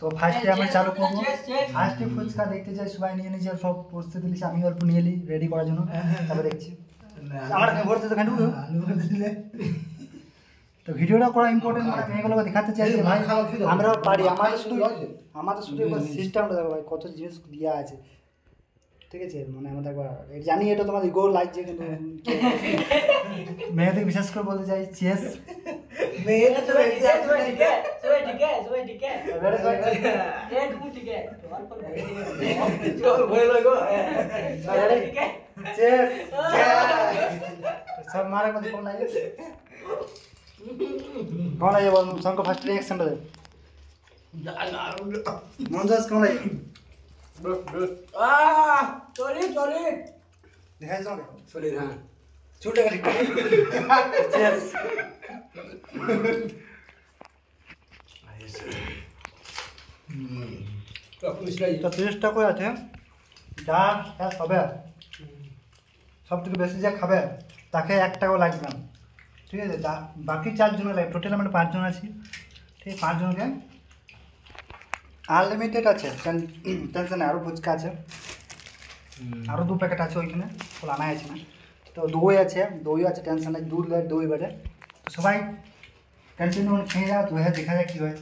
তো ফার্স্টে আমরা চালু করব। ফার্স্টে ফুচকা দেখতে যাই সবাই নিয়ে নিজে সব প্রস্তুতি নিয়েছি, আমি অল্প নিয়ে এলি রেডি করার জন্য, তারপর দেখছি আমার ভরতে তো খাটু। তো ভিডিওটা করা ইম্পর্টেন্ট, মানে মেয়েগুলোকে দেখাতে চাই যে ভাই আমরাও পারি। আমাদের শুধু সিস্টেমটা দেখো ভাই, কত জিনিস দেওয়া আছে, ঠিক আছে। মানে আমাদের একবার জানি এটা তোমাদের ইগো লাগছে, কিন্তু মেয়েদের বিশেষ করে বলতে চাই চেস। सब मारे को कौन लाइए कौन लाइए बोल सबको फर्स्ट रिएक्शन दे मंजस कौन लाइए चोली दिखाई दो चोली हां छूटे का चेस তো চেষ্টা করে আছে যা সবে সব থেকে বেশি যা খাবে তাকে 1 টাকাও লাগবে না, ঠিক আছে। বাকি 4 জন লাগবে, টোটাল আমরা 5 জন আছি, ঠিক 5 জনকে আনলিমিটেড আছে, টেনশন নেই। আরও ফুচকা আছে, আরও 2 প্যাকেট আছে ওইখানে, আনা আছে না। তো দই আছে, টেনশন নেই, 2 দই বাজে। সবাই কন্টিনিউ খেয়ে যাও, তো দেখা যাক কী হয়।